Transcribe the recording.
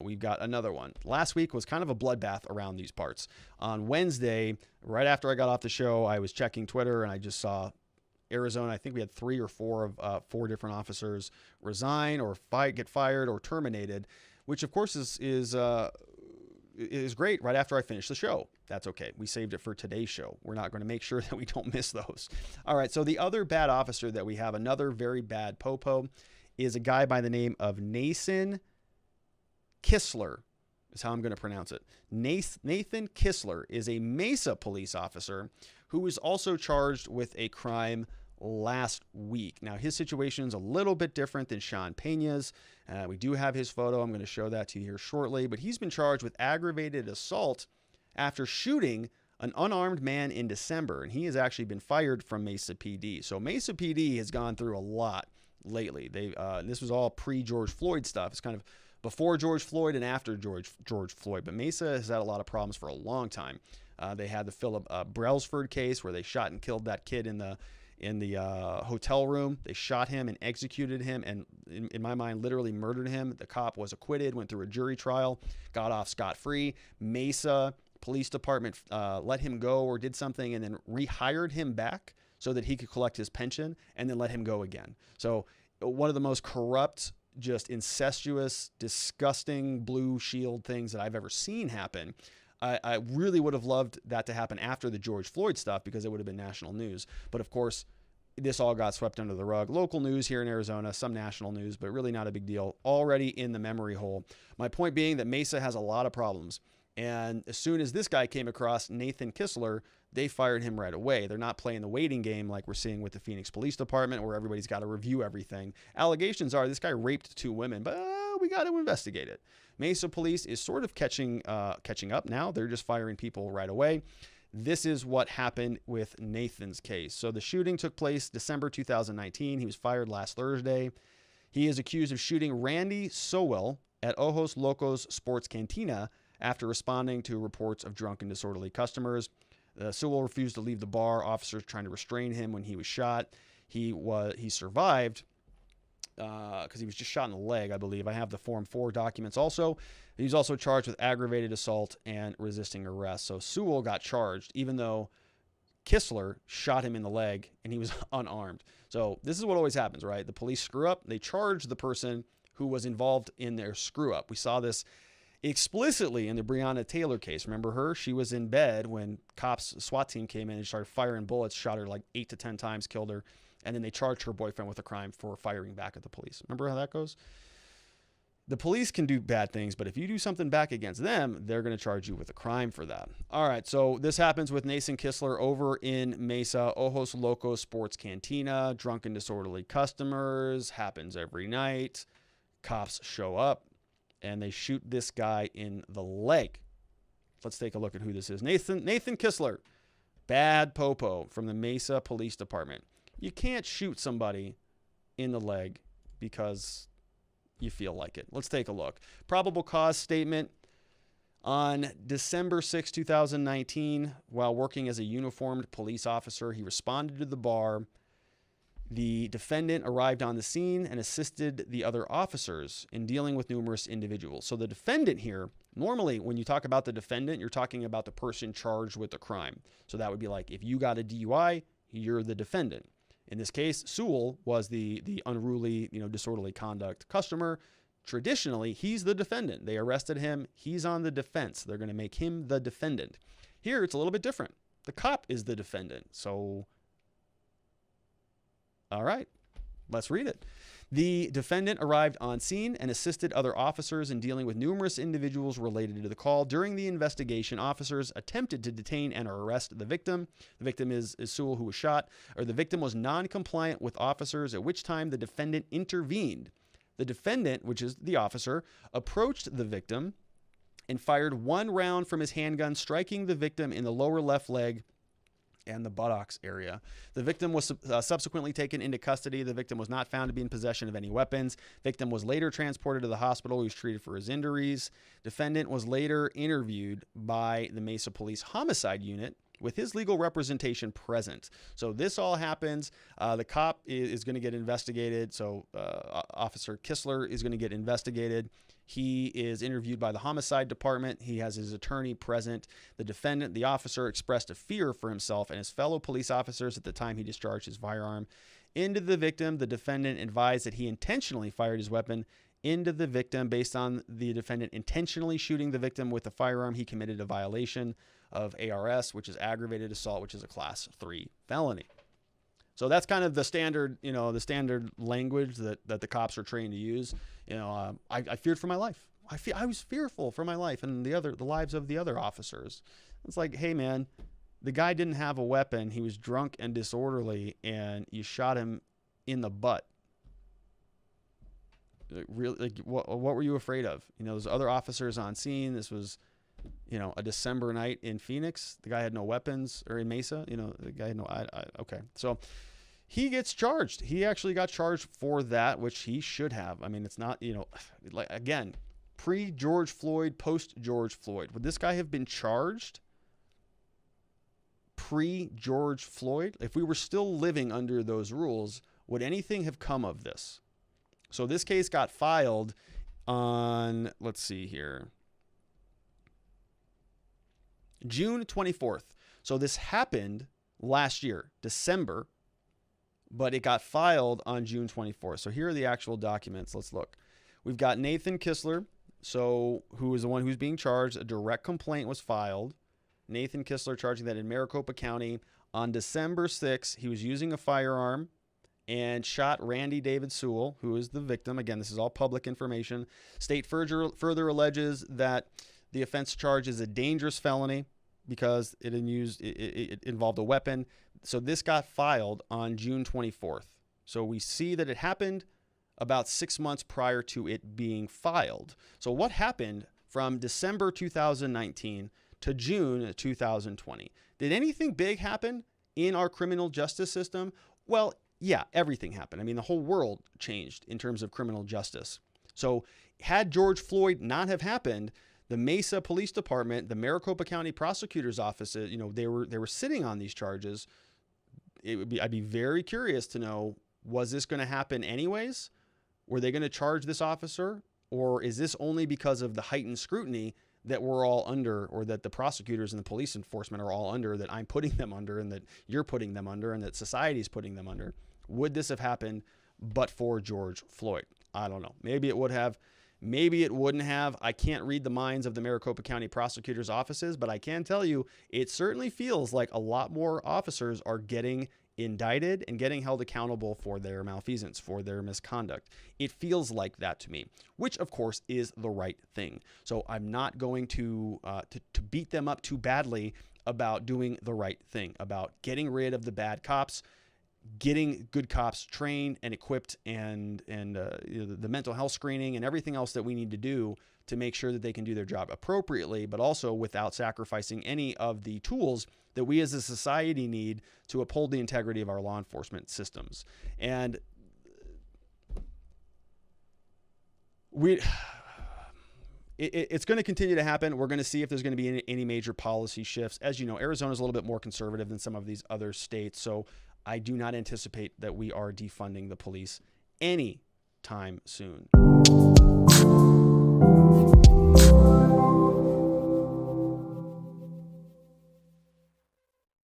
We've got another one. Last week was kind of a bloodbath around these parts. On Wednesday, right after I got off the show, I was checking Twitter and I just saw Arizona. I think we had 3 or 4 of 4 different officers resign or get fired or terminated, which of course is great right after I finish the show. That's okay. We saved it for today's show. We're not going to make sure that we don't miss those. All right. So the other bad officer that we have, another very bad popo, is a guy by the name of Nathan Kistler, is how I'm going to pronounce it. Nathan Kistler is a Mesa police officer who was also charged with a crime last week. Now, his situation is a little bit different than Sean Pena's. We do have his photo. I'm going to show that to you here shortly. But he's been charged with aggravated assault after shooting an unarmed man in December. And he has actually been fired from Mesa PD. So Mesa PD has gone through a lot lately. This was all pre-George Floyd stuff. It's kind of before George Floyd and after George Floyd. But Mesa has had a lot of problems for a long time. They had the Philip Brailsford case where they shot and killed that kid in the hotel room. They shot him and executed him and, in my mind, literally murdered him. The cop was acquitted, went through a jury trial, got off scot-free. Mesa Police Department let him go or did something and then rehired him back so that he could collect his pension and then let him go again. So one of the most corrupt, just incestuous, disgusting blue shield things that I've ever seen happen. I really would have loved that to happen after the George Floyd stuff because it would have been national news. But of course, this all got swept under the rug. Local news here in Arizona, some national news, but really not a big deal. Already in the memory hole. My point being that Mesa has a lot of problems. And as soon as this guy came across, Nathan Kistler, they fired him right away. They're not playing the waiting game like we're seeing with the Phoenix Police Department where everybody's got to review everything. Allegations are this guy raped 2 women, but we got to investigate it. Mesa Police is sort of catching up now. They're just firing people right away. This is what happened with Nathan's case. So the shooting took place December 2019. He was fired last Thursday. He is accused of shooting Randy Sewell at Ojos Locos Sports Cantina after responding to reports of drunk and disorderly customers. Sewell refused to leave the bar. Officers trying to restrain him when he was shot. He survived because he was just shot in the leg, I believe. I have the Form 4 documents also. He's also charged with aggravated assault and resisting arrest. So Sewell got charged, even though Kistler shot him in the leg and he was unarmed. So this is what always happens, right? The police screw up. They charge the person who was involved in their screw up. We saw this explicitly in the Breonna Taylor case. Remember her? She was in bed when SWAT team came in and started firing bullets, shot her like 8 to 10 times, killed her. And then they charged her boyfriend with a crime for firing back at the police. Remember how that goes? The police can do bad things, but if you do something back against them, they're going to charge you with a crime for that. All right, so this happens with Nathan Kistler over in Mesa, Ojos Locos Sports Cantina. Drunk and disorderly customers, happens every night. Cops show up, and they shoot this guy in the leg. Let's take a look at who this is. Nathan Kistler, bad popo from the Mesa Police Department. You can't shoot somebody in the leg because you feel like it. Let's take a look. Probable cause statement. On December 6, 2019, while working as a uniformed police officer, he responded to the bar. The defendant arrived on the scene and assisted the other officers in dealing with numerous individuals. So the defendant here, normally when you talk about the defendant, you're talking about the person charged with the crime. So that would be like if you got a DUI, you're the defendant. In this case, Sewell was the unruly, disorderly conduct customer. Traditionally, he's the defendant. They arrested him. He's on the defense. They're going to make him the defendant. Here, it's a little bit different. The cop is the defendant. So, all right, let's read it. The defendant arrived on scene and assisted other officers in dealing with numerous individuals related to the call. During the investigation, officers attempted to detain and arrest the victim. The victim is Sewell, who was shot. The victim was non-compliant with officers, at which time the defendant intervened. The defendant, which is the officer, approached the victim and fired 1 round from his handgun, striking the victim in the lower left leg and the buttocks area. The victim was subsequently taken into custody. The victim was not found to be in possession of any weapons. Victim was later transported to the hospital. He was treated for his injuries. Defendant was later interviewed by the Mesa Police Homicide Unit with his legal representation present. So this all happens. The cop is going to get investigated. So Officer Kistler is going to get investigated. He is interviewed by the homicide department. He has his attorney present. The defendant, the officer, expressed a fear for himself and his fellow police officers at the time he discharged his firearm into the victim. The defendant advised that he intentionally fired his weapon into the victim. Based on the defendant intentionally shooting the victim with a firearm, he committed a violation of ARS, which is aggravated assault, which is a class 3 felony. So that's kind of the standard, the standard language that the cops are trained to use. I feared for my life. I was fearful for my life and the lives of the other officers. It's like, hey man, the guy didn't have a weapon. He was drunk and disorderly, and you shot him in the butt. Really, like, what were you afraid of? There's other officers on scene. This was, a December night in Phoenix. The guy had no weapons, or in Mesa. The guy had no. Okay, so he gets charged. He actually got charged for that, which he should have. I mean, it's not, like, again, pre-George Floyd, post-George Floyd. Would this guy have been charged pre-George Floyd? If we were still living under those rules, would anything have come of this? So this case got filed on, let's see here, June 24th. So this happened last year, December, but it got filed on June 24th. So here are the actual documents. Let's look. We've got Nathan Kistler, who is the one who's being charged. A direct complaint was filed. Nathan Kistler charging that in Maricopa County on December 6th, he was using a firearm and shot Randy David Sewell, who is the victim. Again, this is all public information. State further alleges that the offense charge is a dangerous felony because it involved a weapon. So this got filed on June 24th. So we see that it happened about 6 months prior to it being filed. So what happened from December 2019 to June 2020? Did anything big happen in our criminal justice system? Well, yeah, everything happened. I mean, the whole world changed in terms of criminal justice. So had George Floyd not have happened, the Mesa Police Department, the Maricopa County Prosecutor's Office, they were sitting on these charges. I'd be very curious to know, was this going to happen anyways? Were they going to charge this officer? Or is this only because of the heightened scrutiny that we're all under, or that the prosecutors and the police enforcement are all under, that I'm putting them under, and that you're putting them under, and that society's putting them under? Would this have happened but for George Floyd? I don't know. Maybe it would have. Maybe it wouldn't have. I can't read the minds of the Maricopa County prosecutors' offices, but I can tell you it certainly feels like a lot more officers are getting indicted and getting held accountable for their malfeasance, for their misconduct. It feels like that to me, which of course is the right thing. So I'm not going to beat them up too badly about doing the right thing, about getting rid of the bad cops, getting good cops trained and equipped, and the mental health screening and everything else that we need to do to make sure that they can do their job appropriately, but also without sacrificing any of the tools that we as a society need to uphold the integrity of our law enforcement systems. And it's going to continue to happen. We're going to see if there's going to be any major policy shifts. As you know, Arizona is a little bit more conservative than some of these other states, so I do not anticipate that we are defunding the police anytime soon.